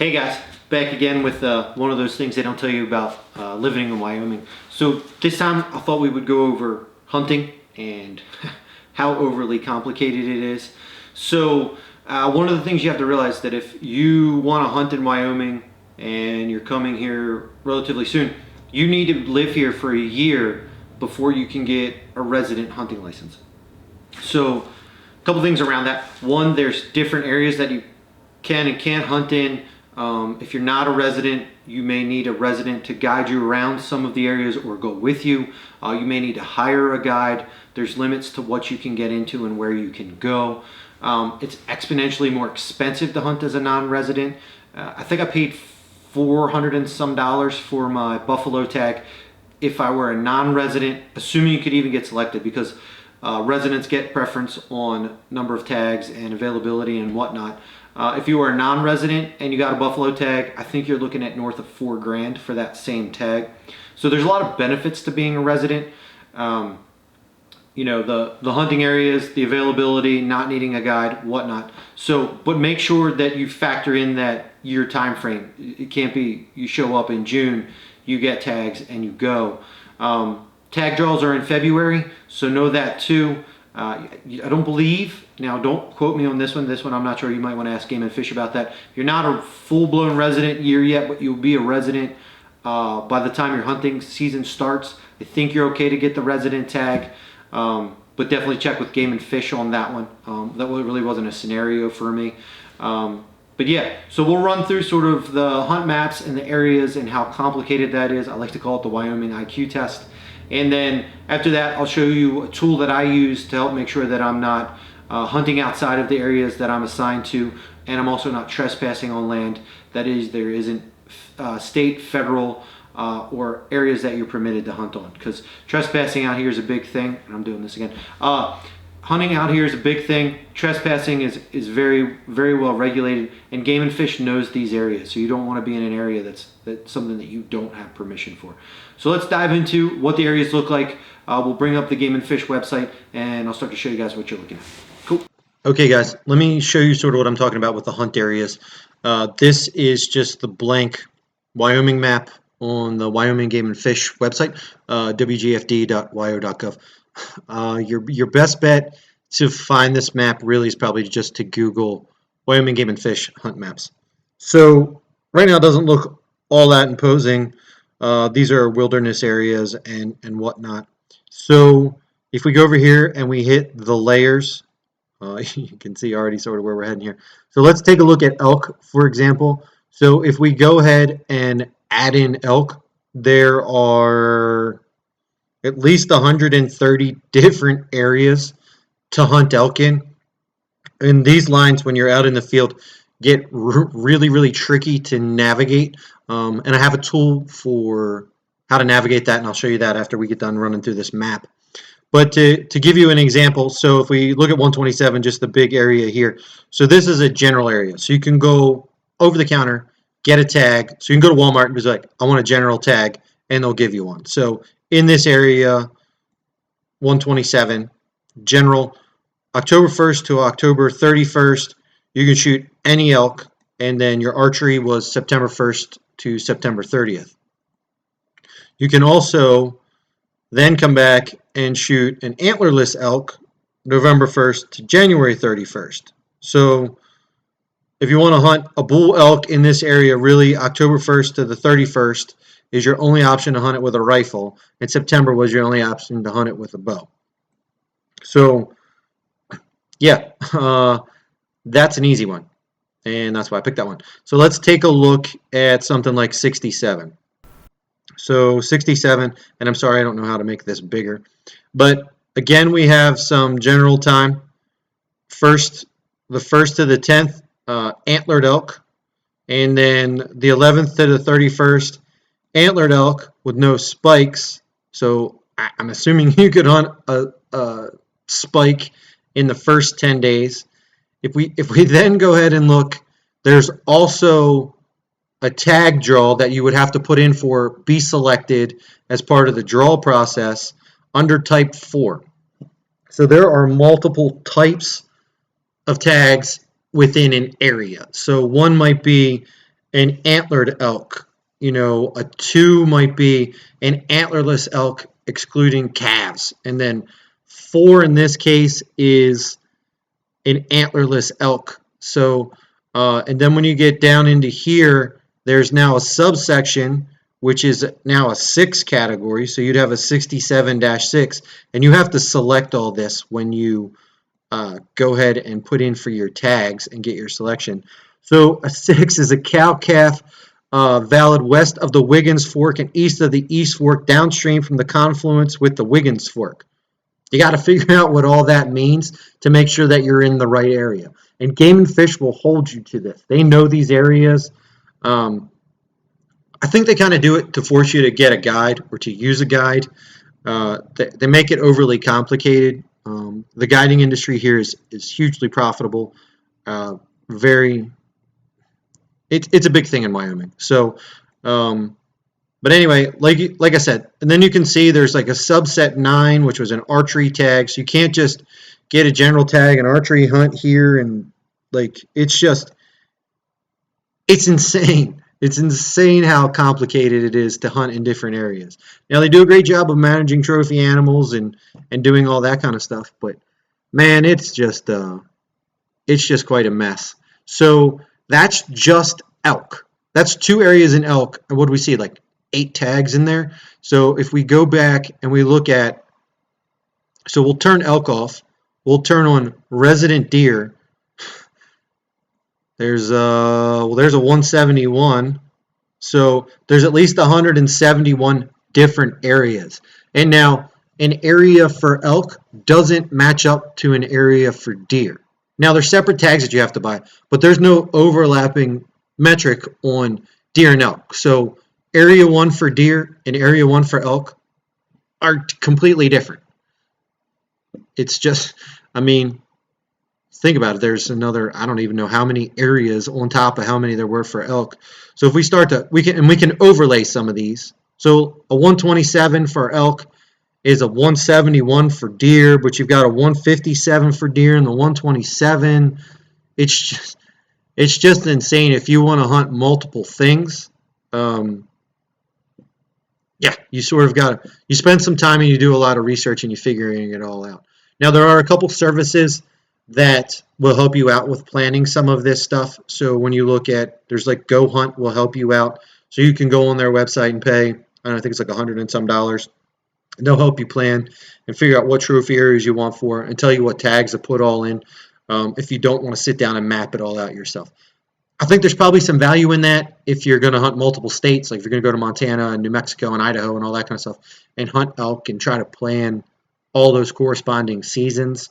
Hey guys, back again with one of those things they don't tell you about living in Wyoming. So this time I thought we would go over hunting and how overly complicated it is. So one of the things you have to realize that if you want to hunt in Wyoming and you're coming here relatively soon, you need to live here for a year before you can get a resident hunting license. So a couple things around that. One, there's different areas that you can and can't hunt in. If you're not a resident, you may need a resident to guide you around some of the areas or go with you. You may need to hire a guide. There's limits to what you can get into and where you can go. It's exponentially more expensive to hunt as a non-resident. I think I paid $400 and some for my buffalo tag if I were a non-resident, assuming you could even get selected, because residents get preference on number of tags and availability and whatnot. If you are a non-resident and you got a buffalo tag, I think you're looking at north of $4,000 for that same tag. So there's a lot of benefits to being a resident. You know, the hunting areas, the availability, not needing a guide, whatnot. So, but make sure that you factor in that year time frame. It can't be you show up in June, you get tags and you go. Tag draws are in February, so know that too. I don't believe, now don't quote me on this one I'm not sure, you might want to ask Game and Fish about that. You're not a full-blown resident year yet, but you'll be a resident by the time your hunting season starts. I think you're okay to get the resident tag, but definitely check with Game and Fish on that one. That really wasn't a scenario for me. But yeah, so we'll run through sort of the hunt maps and the areas and how complicated that is. I like to call it the Wyoming IQ test. And then after that, I'll show you a tool that I use to help make sure that I'm not hunting outside of the areas that I'm assigned to, and I'm also not trespassing on land that there isn't state, federal, or areas that you're permitted to hunt on. Because trespassing out here is a big thing, and I'm doing this again. Hunting out here is a big thing. Trespassing is very, very well regulated, and Game and Fish knows these areas, so you don't want to be in an area that's something that you don't have permission for. So let's dive into what the areas look like. We'll bring up the Game and Fish website, and I'll start to show you guys what you're looking at. Cool. Okay, guys, let me show you sort of what I'm talking about with the hunt areas. This is just the blank Wyoming map on the Wyoming Game and Fish website, wgfd.wyo.gov. Your best bet to find this map really is probably just to Google Wyoming Game and Fish hunt maps. So right now it doesn't look all that imposing. These are wilderness areas and whatnot. So if we go over here and we hit the layers, you can see already sort of where we're heading here. So let's take a look at elk, for example. So if we go ahead and add in elk, there are at least 130 different areas to hunt elk in. And these lines, when you're out in the field, get really, really tricky to navigate. And I have a tool for how to navigate that, and I'll show you that after we get done running through this map. But to give you an example, so if we look at 127, just the big area here. So this is a general area. So you can go over the counter, get a tag. So you can go to Walmart and be like, I want a general tag, and they'll give you one. So in this area, 127, general, October 1st to October 31st, you can shoot any elk, and then your archery was September 1st to September 30th. You can also then come back and shoot an antlerless elk November 1st to January 31st. So if you want to hunt a bull elk in this area, really October 1st to the 31st is your only option to hunt it with a rifle, and September was your only option to hunt it with a bow. So yeah, that's an easy one, and that's why I picked that one. So let's take a look at something like 67. So 67, and I'm sorry I don't know how to make this bigger, but again we have some general time. The 1st to the 10th, antlered elk, and then the 11th to the 31st, antlered elk with no spikes. So I'm assuming you could hunt a spike in the first 10 days. If we then go ahead and look, there's also a tag draw that you would have to put in for be selected as part of the draw process under type 4. So there are multiple types of tags within an area. So one might be an antlered elk. You know, a 2 might be an antlerless elk excluding calves. And then 4 in this case is an antlerless elk. So, and then when you get down into here, there's now a subsection, which is now a 6 category. So you'd have a 67-6, and you have to select all this when you go ahead and put in for your tags and get your selection. So a 6 is a cow-calf valid west of the Wiggins Fork and east of the East Fork, downstream from the confluence with the Wiggins Fork. You got to figure out what all that means to make sure that you're in the right area. And Game and Fish will hold you to this. They know these areas. I think they kind of do it to force you to get a guide or to use a guide. They make it overly complicated. The guiding industry here is hugely profitable. Very, it's a big thing in Wyoming. So, but anyway, like I said, and then you can see there's like a subset 9, which was an archery tag. So you can't just get a general tag, an archery hunt here, and like it's insane. It's insane how complicated it is to hunt in different areas. Now they do a great job of managing trophy animals and doing all that kind of stuff, but man, it's just quite a mess. So that's just elk. That's 2 areas in elk. And what do we see? Like 8 tags in there. So if we go back and we look at, so we'll turn elk off. We'll turn on resident deer. There's a 171. So there's at least 171 different areas. And now an area for elk doesn't match up to an area for deer. Now there's separate tags that you have to buy, but there's no overlapping metric on deer and elk. So area 1 for deer and area 1 for elk are completely different. It's just, I mean, think about it. There's another, I don't even know how many areas on top of how many there were for elk. So if we start to, we can overlay some of these. So a 127 for elk is a 171 for deer, but you've got a 157 for deer and the 127. It's just insane if you want to hunt multiple things. Yeah, you sort of got to, you spend some time and you do a lot of research and you figuring it all out. Now there are a couple services that will help you out with planning some of this stuff. So when you look at, there's like Go Hunt will help you out. So you can go on their website and pay, I think it's like $100 and some. And they'll help you plan and figure out what trophy areas you want for and tell you what tags to put all in if you don't want to sit down and map it all out yourself. I think there's probably some value in that if you're going to hunt multiple states, like if you're going to go to Montana and New Mexico and Idaho and all that kind of stuff and hunt elk and try to plan all those corresponding seasons.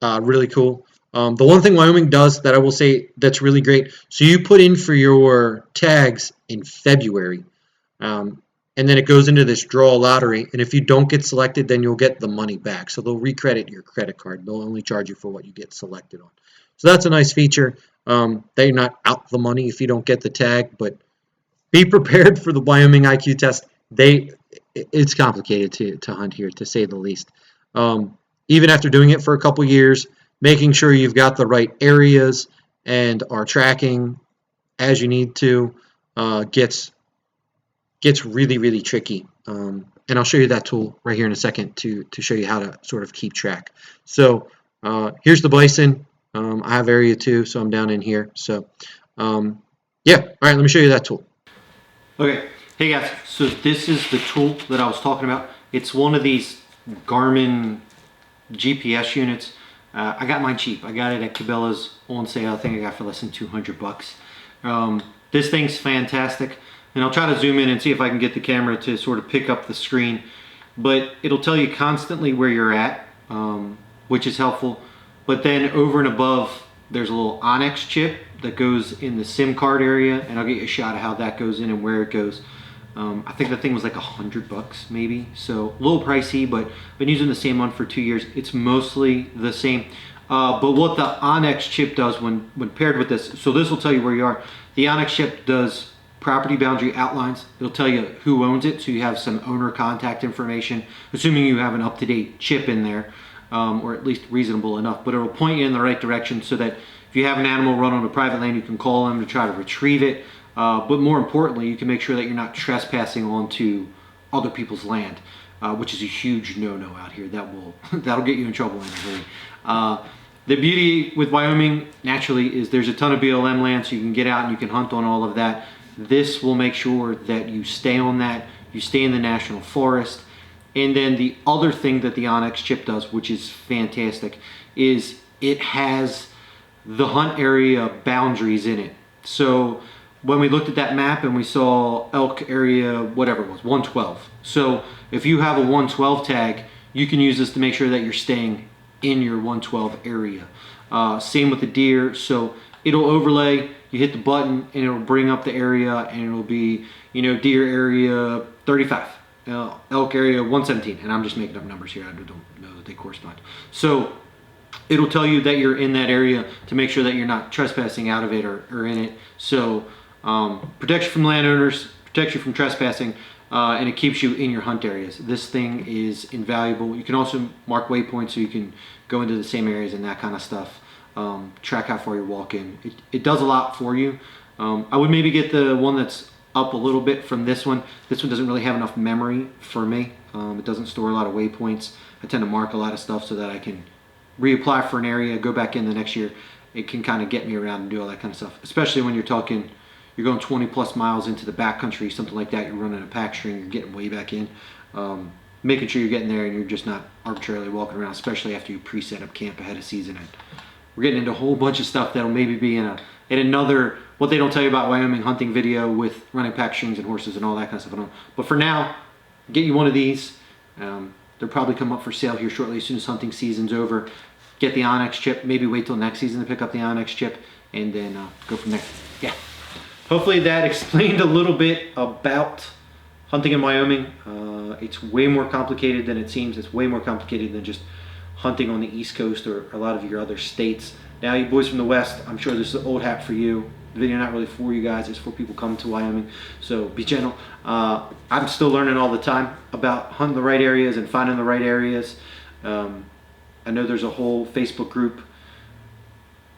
Really cool. The one thing Wyoming does that I will say that's really great, so you put in for your tags in February, and then it goes into this draw lottery, and if you don't get selected, then you'll get the money back. So they'll recredit your credit card. They'll only charge you for what you get selected on. So that's a nice feature. That you're not out the money if you don't get the tag, but be prepared for the Wyoming IQ test. It's complicated to hunt here, to say the least. Even after doing it for a couple years, making sure you've got the right areas and are tracking as you need to gets really, really tricky. And I'll show you that tool right here in a second to show you how to sort of keep track. So here's the bison. I have area 2, so I'm down in here. So yeah, all right, let me show you that tool. Okay, hey guys, so this is the tool that I was talking about. It's one of these Garmin GPS units. I got mine cheap. I got it at Cabela's on sale. I think I got it for less than 200 bucks. This thing's fantastic, and I'll try to zoom in and see if I can get the camera to sort of pick up the screen, but it'll tell you constantly where you're at, which is helpful. But then over and above, there's a little Onyx chip that goes in the SIM card area, and I'll get you a shot of how that goes in and where it goes. I think the thing was like 100 bucks maybe, so a little pricey, but I've been using the same one for 2 years. It's mostly the same. But what the Onyx chip does when paired with this, so this will tell you where you are. The Onyx chip does property boundary outlines. It'll tell you who owns it, so you have some owner contact information, assuming you have an up-to-date chip in there. Or at least reasonable enough, but it'll point you in the right direction so that If you have an animal run on a private land, you can call them to try to retrieve it. But more importantly, you can make sure that you're not trespassing onto other people's land, which is a huge no-no out here. That'll get you in trouble in a hurry. The beauty with Wyoming, naturally, is there's a ton of BLM land, so you can get out and you can hunt on all of that. This will make sure that you stay on that, you stay in the national forest. And then the other thing that the Onyx chip does, which is fantastic, is it has the hunt area boundaries in it. So when we looked at that map and we saw elk area, whatever it was, 112. So if you have a 112 tag, you can use this to make sure that you're staying in your 112 area. Same with the deer. So it'll overlay, you hit the button and it'll bring up the area, and it'll be, you know, deer area 35, elk area 117. And I'm just making up numbers here. I don't know that they correspond. So it'll tell you that you're in that area to make sure that you're not trespassing out of it or in it. So protects you from landowners, protects you from trespassing, and it keeps you in your hunt areas. This thing is invaluable. You can also mark waypoints so you can go into the same areas and that kind of stuff. Track how far you're walking. It does a lot for you. I would maybe get the one that's up a little bit from this one. This one doesn't really have enough memory for me. It doesn't store a lot of waypoints. I tend to mark a lot of stuff so that I can reapply for an area, go back in the next year. It can kind of get me around and do all that kind of stuff, especially when you're talking, you're going 20 plus miles into the backcountry, something like that. You're running a pack string, you're getting way back in. Making sure you're getting there and you're just not arbitrarily walking around, especially after you pre-set up camp ahead of season. And we're getting into a whole bunch of stuff that'll maybe be in another, what they don't tell you about Wyoming hunting video with running pack strings and horses and all that kind of stuff. But for now, get you one of these. They'll probably come up for sale here shortly as soon as hunting season's over. Get the Onyx chip, maybe wait till next season to pick up the Onyx chip, and then go from there. Yeah. Hopefully that explained a little bit about hunting in Wyoming. It's way more complicated than it seems. It's way more complicated than just hunting on the East Coast or a lot of your other states. Now, you boys from the West, I'm sure this is an old hat for you. The video not really for you guys, it's for people coming to Wyoming, so be gentle. I'm still learning all the time about hunting the right areas and finding the right areas. I know there's a whole Facebook group,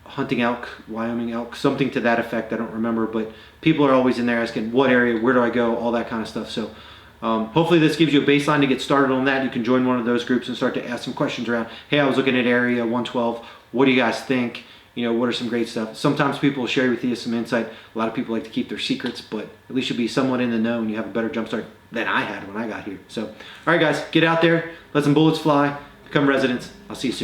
hunting elk, Wyoming elk, something to that effect. I don't remember, but people are always in there asking what area, where do I go, all that kind of stuff. So hopefully this gives you a baseline to get started on that. You can join one of those groups and start to ask some questions around, hey, I was looking at area 112. What do you guys think? You know, what are some great stuff? Sometimes people will share with you some insight. A lot of people like to keep their secrets, but at least you'll be somewhat in the know and you have a better jump start than I had when I got here. So, all right, guys, get out there, let some bullets fly, become residents. I'll see you soon.